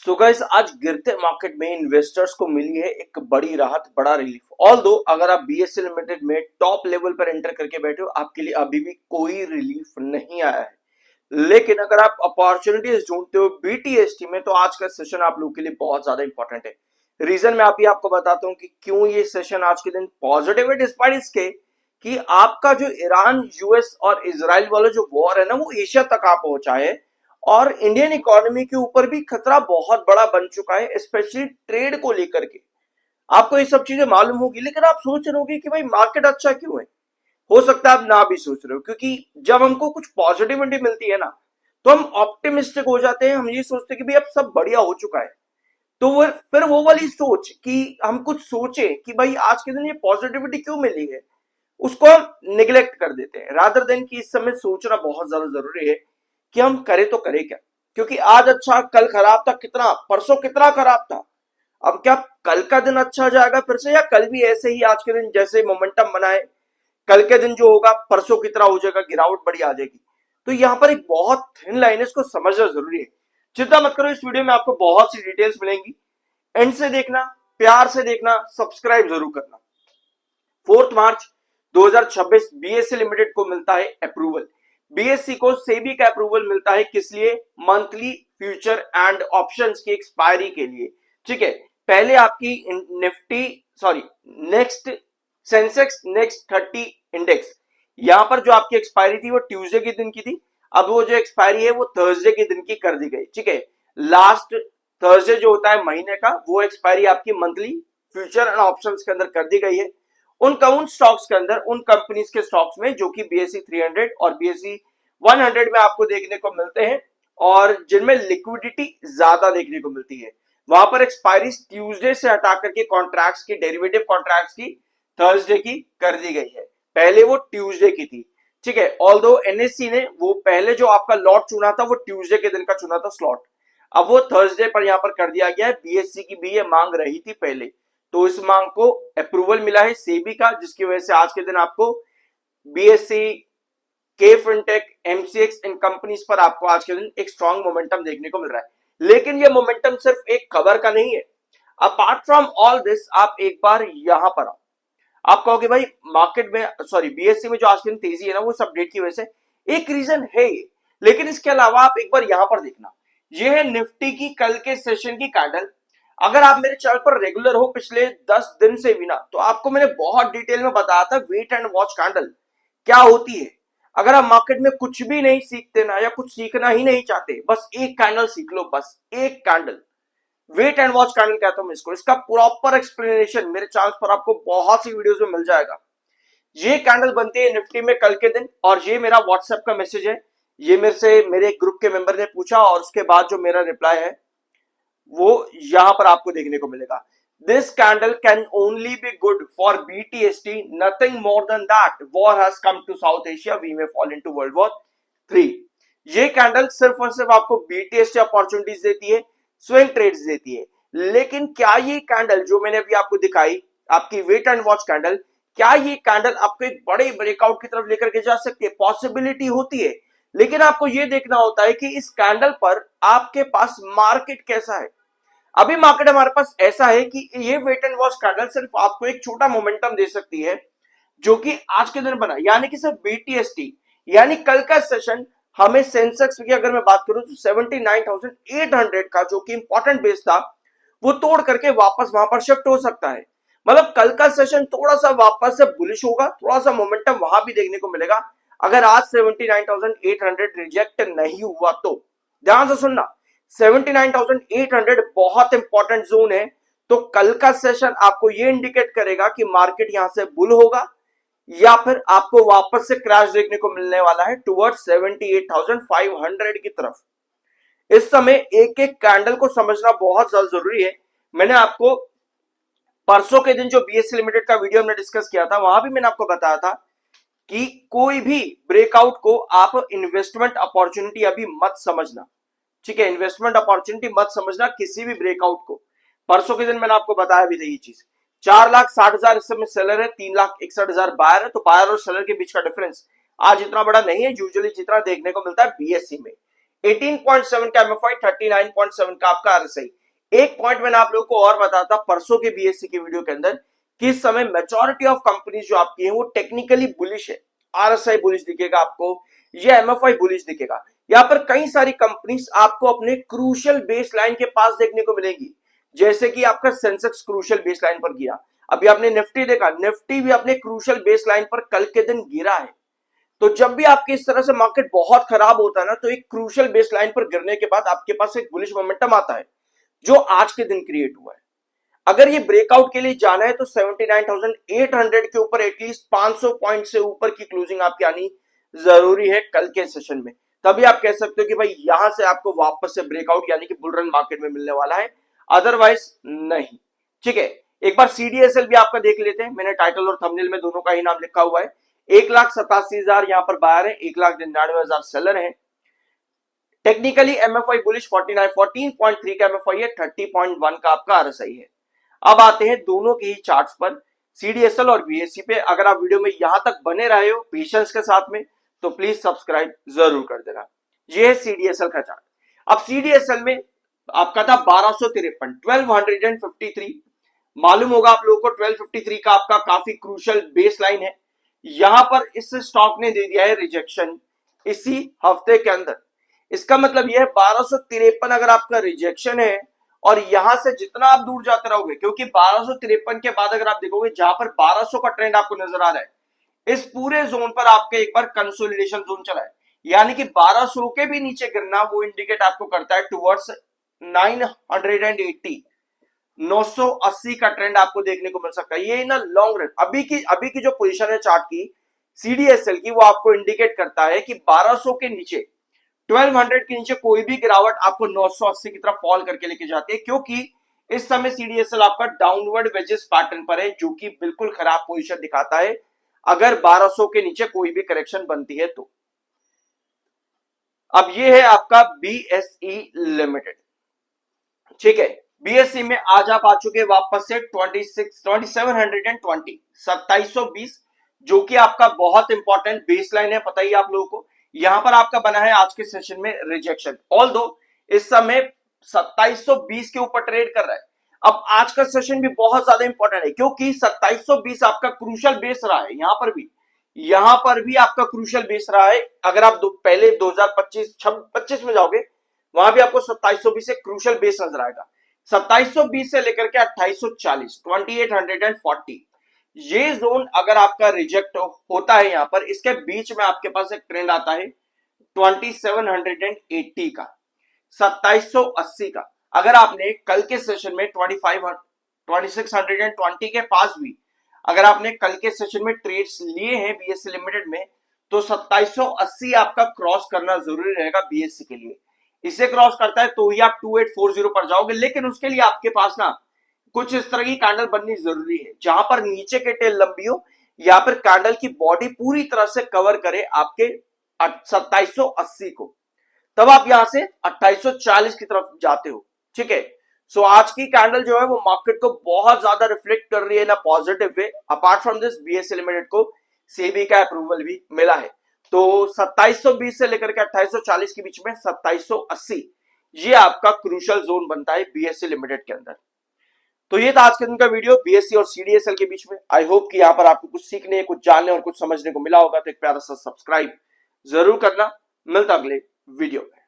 So guys आज गिरते market में इन्वेस्टर्स को मिली है एक बड़ी राहत, बड़ा रिलीफ। ऑल्दो अगर आप बीएससी लिमिटेड में टॉप लेवल पर एंटर करके बैठे हो, आपके लिए अभी भी कोई रिलीफ नहीं आया है। लेकिन अगर आप अपॉर्चुनिटीज ढूंढते हो बीटीएसटी में, तो आज का सेशन आप लोगों के लिए बहुत ज्यादा इंपॉर्टेंट है। रीजन मैं अभी आपको बताता हूं कि क्यों ये सेशन आज के दिन पॉजिटिव है, डिस्पाइट इसके कि आपका जो ईरान, यूएस और इसराइल वाला जो वॉर है ना, वो एशिया तक आ पहुंचा है और इंडियन इकोनॉमी के ऊपर भी खतरा बहुत बड़ा बन चुका है, स्पेशली ट्रेड को लेकर के। आपको ये सब चीजें मालूम होगी, लेकिन आप सोच रहे होगे कि भाई मार्केट अच्छा क्यों है। हो सकता है आप ना भी सोच रहे हो, क्योंकि जब हमको कुछ पॉजिटिविटी मिलती है ना, तो हम ऑप्टिमिस्टिक हो जाते हैं। हम ये सोचते हैं कि भाई अब सब बढ़िया हो चुका है। तो वो फिर वो वाली सोच कि हम कुछ सोचे कि भाई आज के दिन ये पॉजिटिविटी क्यों मिली है, उसको हम निग्लेक्ट कर देते हैं, रादर देन कि इस समय सोचना बहुत ज्यादा जरूरी है कि हम करें तो करें क्या। क्योंकि आज अच्छा, कल खराब था, कितना परसों कितना खराब था। अब क्या कल का दिन अच्छा जाएगा फिर से, या कल भी ऐसे ही आज के दिन जैसे मोमेंटम बना है, कल के दिन जो होगा परसों की तरह हो जाएगा, गिरावट बड़ी आ जाएगी। तो यहाँ पर एक बहुत थिन लाइन है, इसको समझना जरूरी है। चिंता मत करो, इस वीडियो में आपको बहुत सी डिटेल्स मिलेंगी। एंड से देखना, प्यार से देखना, सब्सक्राइब जरूर करना। 4 मार्च 2026 बीएससी लिमिटेड को मिलता है अप्रूवल। बीएससी को सेबी का अप्रूवल मिलता है, किस लिए? मंथली फ्यूचर एंड ऑप्शंस की एक्सपायरी के लिए। ठीक है, पहले आपकी Nifty, sorry, next Sensex next 30 index, यहां पर जो आपकी एक्सपायरी थी वो ट्यूसडे के दिन की थी। अब वो जो एक्सपायरी है वो थर्सडे के दिन की कर दी गई। ठीक है, लास्ट थर्सडे जो होता है महीने का, वो एक्सपायरी आपकी मंथली फ्यूचर एंड ऑप्शंस के अंदर कर दी गई है। उन स्टॉक्स के अंदर, उन कंपनीज के स्टॉक्स में जो कि बीएससी 300 और बीएससी 100 में आपको देखने को मिलते हैं, और जिनमें लिक्विडिटी ज्यादा देखने को मिलती है, वहां पर एक्सपायरी ट्यूसडे से हटा करके कॉन्ट्रैक्ट्स की, डेरिवेटिव कॉन्ट्रैक्ट्स की थर्सडे की कर दी गई है। पहले वो ट्यूसडे की थी। ठीक है, ऑल्दो एनएससी ने वो पहले जो आपका लॉट चुना था वो ट्यूसडे के दिन का चुना था स्लॉट, अब वो थर्सडे पर यहां पर कर दिया गया है। बीएससी की भी ये मांग रही थी पहले, तो इस मांग को अप्रूवल मिला है सेबी का, जिसकी वजह से आज के दिन आपको बीएससी, के फिनटेक, एमसीएक्स, इन कंपनीज पर आपको आज के दिन एक स्ट्रॉन्ग मोमेंटम देखने को मिल रहा है। लेकिन ये मोमेंटम सिर्फ एक खबर का नहीं है। अपार्ट फ्रॉम ऑल दिस, आप एक बार यहां पर आओ। आप कहोगे भाई मार्केट में, सॉरी, बीएससी में जो आज के दिन तेजी है ना, वो सब डेट की वजह से एक रीजन है ये। लेकिन इसके अलावा आप एक बार यहां पर देखना, ये है निफ्टी की कल के सेशन की कैंडल। अगर आप मेरे चैनल पर रेगुलर हो पिछले 10 दिन से भी ना, तो आपको मैंने बहुत डिटेल में बताया था वेट एंड वॉच कैंडल क्या होती है। अगर आप मार्केट में कुछ भी नहीं सीखते ना, या कुछ सीखना ही नहीं चाहते, बस एक कैंडल सीख लो, बस एक candle, wait and watch candle कहता हूं इसको। इसका प्रॉपर एक्सप्लेनेशन मेरे चैनल पर आपको बहुत सी वीडियोस में मिल जाएगा। ये कैंडल बनती है निफ्टी में कल के दिन, और ये मेरा व्हाट्सएप का मैसेज है। ये मेरे से मेरे ग्रुप के मेंबर ने पूछा, और उसके बाद जो मेरा रिप्लाई है वो यहां पर आपको देखने को मिलेगा। This candle can only be good for BTST, nothing more than that. War has come to South Asia, we may fall into world war 3। ये कैंडल सिर्फ और सिर्फ आपको बीटीएसटी अपॉर्चुनिटीज देती है, स्विंग ट्रेड्स देती है। लेकिन क्या ये कैंडल जो मैंने अभी आपको दिखाई, आपकी वेट एंड वॉच कैंडल, क्या ये कैंडल आपको एक बड़े ब्रेकआउट की तरफ लेकर के जा सकती है? पॉसिबिलिटी होती है, लेकिन आपको यह देखना होता है कि इस कैंडल पर आपके पास मार्केट कैसा है। अभी मार्केट हमारे पास ऐसा है कि ये वेट एंड वॉच कैंडल सिर्फ आपको एक छोटा मोमेंटम दे सकती है, जो कि आज के दिन बना, यानी कि सिर्फ बीटीएसटी, यानी कल का सेशन हमें सेंसेक्स की अगर मैं बात करूं तो 79,800 का जो कि इंपॉर्टेंट बेस था, वो तोड़ करके वापस वहां पर शिफ्ट हो सकता है। मतलब कल का सेशन थोड़ा सा वापस से बुलिश होगा, थोड़ा सा मोमेंटम वहां भी देखने को मिलेगा, अगर आज 79,800 रिजेक्ट नहीं हुआ तो। ध्यान से सुनना, 79,800 बहुत इंपॉर्टेंट जोन है। तो कल का सेशन आपको ये इंडिकेट करेगा कि मार्केट यहां से बुल होगा, या फिर आपको वापस से क्रैश देखने को मिलने वाला है टुवर्ड्स 78,500 की तरफ। इस समय एक एक कैंडल को समझना बहुत ज्यादा जरूरी है। मैंने आपको परसों के दिन जो बीएससी लिमिटेड का वीडियो हमने डिस्कस किया था, वहां भी मैंने आपको बताया था कि कोई भी ब्रेकआउट को आप इन्वेस्टमेंट अपॉर्चुनिटी अभी मत समझना। ठीक है, इन्वेस्टमेंट अपॉर्चुनिटी मत समझना किसी भी ब्रेकआउट को। परसों के दिन मैंने आपको बताया भी था ये चीज। 4,60,000 इस समय सेलर है, 3,61,000 बायर है। तो बायर और सेलर के बीच का डिफरेंस आज इतना बड़ा नहीं है यूजुअली जितना देखने को मिलता है बीएससी में। 18.7 का एमएफआई, 39.7 का आपका आरएसआई। एक पॉइंट मैंने आप लोगों को और बताया था परसों के बीएससी की वीडियो के अंदर कि इस समय मेजॉरिटी ऑफ कंपनीज जो आपकी हैं वो टेक्निकली बुलिश है। आरएसआई बुलिश दिखेगा आपको, या एमएफआई बुलिश दिखेगा। यहां पर कई सारी कंपनीज आपको अपने क्रूशियल बेस लाइन के पास देखने को मिलेगी, जैसे कि आपका सेंसेक्स क्रूशियल बेस लाइन पर गिरा। अभी आपने निफ्टी देखा, निफ्टी भी अपने क्रूशियल बेस लाइन पर कल के दिन गिरा है। तो जब भी आपके इस तरह से मार्केट बहुत खराब होता है ना, तो एक क्रूशियल बेस लाइन पर गिरने के बाद आपके पास एक बुलिश मोमेंटम आता है, जो आज के दिन क्रिएट हुआ है। अगर ये ब्रेकआउट के लिए जाना है तो 79,800 के ऊपर एटलीस्ट 500 पॉइंट से ऊपर की क्लोजिंग आपकी आनी जरूरी है कल के सेशन में। तभी आप कह सकते हो कि भाई यहां से आपको वापस से ब्रेकआउट यानी कि बुल रन मार्केट में मिलने वाला है, अदरवाइज नहीं। ठीक है, एक बार सीडीएसएल भी आपका देख लेते हैं। मैंने टाइटल और थंबनेल में दोनों का ही नाम लिखा हुआ है। 1,87,000 यहां पर बायर है, 1,99,000 सेलर है। टेक्निकली एमएफआई बुलिश 14.3 का एमएफआई है, 30.1 का आपका आरएसआई है। अब आते हैं दोनों के ही चार्ट्स पर, सीडीएसएल और बीएससी पे। अगर आप वीडियो में यहां तक बने रहे हो पेशेंस के साथ में, तो प्लीज सब्सक्राइब जरूर कर देना। ये है सीडीएसएल का चार्ट। अब सीडीएसएल में आपका था 1253, 1253। मालूम होगा आप लोगों को 1253 का आपका काफी क्रूशियल बेस लाइन है। यहां पर इस स्टॉक ने दे दिया है रिजेक्शन इसी हफ्ते के अंदर। इसका मतलब यह है 1253 अगर आपका रिजेक्शन है, और यहां से जितना आप दूर जाते रहोगे, क्योंकि 1253 के बाद अगर आप देखोगे जहां पर 1200 का ट्रेंड आपको नजर आ रहा है, इस पूरे जोन पर आपके एक बार कंसोलिडेशन जोन चला है, यानी कि 1200 के भी नीचे गिरना वो इंडिकेट आपको करता है टुवर्ड्स 980, 980 का ट्रेंड आपको देखने को मिल सकता है। ये इन लॉन्ग रन अभी की जो पोजीशन है चार्ट की सीडीएसएल की, वो आपको इंडिकेट करता है कि 1200 के नीचे, 1200 के नीचे कोई भी गिरावट आपको 980 की तरफ फॉल करके लेके जाती है, क्योंकि इस समय सीडीएसएल आपका डाउनवर्ड वेजेस पैटर्न पर है, जो कि बिल्कुल खराब पोजीशन दिखाता है अगर 1200 के नीचे कोई भी करेक्शन बनती है तो। अब ये है आपका बीएसई लिमिटेड। ठीक है, बीएससी में आज आप आ चुके वापस से 2720, जो कि आपका बहुत इंपॉर्टेंट बेस लाइन है, पता ही आप लोगों को। यहां पर आपका बना है आज के सेशन में रिजेक्शन, ऑल्दो इस समय 2720 के ऊपर ट्रेड कर रहा है। अब आज का सेशन भी बहुत ज्यादा इंपॉर्टेंट है, क्योंकि 2720 आपका क्रूशियल बेस रहा है। यहां पर भी आपका क्रूशियल बेस रहा है। अगर आप पहले 2025 में जाओगे, वहां भी आपको 2720 से क्रूशियल बेस नजर आएगा। 2720 से लेकर के 2840, 2840, ये जोन अगर आपका रिजेक्ट होता है यहां पर, इसके बीच में आपके पास एक ट्रेंड आता है 2780 का, 2780 का। अगर आपने कल के सेशन में 2620 के पास भी अगर आपने कल के सेशन में ट्रेड्स लिए हैं बीएससी लिमिटेड में, तो 2780 आपका क्रॉस करना जरूरी रहेगा बीएससी के लिए। इसे क्रॉस करता है तो ही आप 2840 पर जाओगे, लेकिन उसके लिए आपके पास ना कुछ इस तरह की कैंडल बननी जरूरी है, जहां पर नीचे के टेल लंबी हो, या फिर कैंडल की बॉडी पूरी तरह से कवर करे आपके 2780 को, तब आप यहां से 2840 की तरफ जाते हो। ठीक है, सो आज की कैंडल जो है वो मार्केट को बहुत ज्यादा रिफ्लेक्ट कर रही है ना positive way. Apart from this BSc limited को सेबी का अप्रूवल भी मिला है। तो 2720 से लेकर के 2840 के बीच में 2780, ये आपका क्रूशियल जोन बनता है बीएससी लिमिटेड के अंदर। तो ये था आज के दिन का वीडियो बीएससी और सीडीएसएल के बीच में। आई होप कि यहां पर आपको कुछ सीखने, कुछ जानने और कुछ समझने को मिला होगा। तो एक प्यारा सा सब्सक्राइब जरूर करना। मिलता अगले वीडियो में।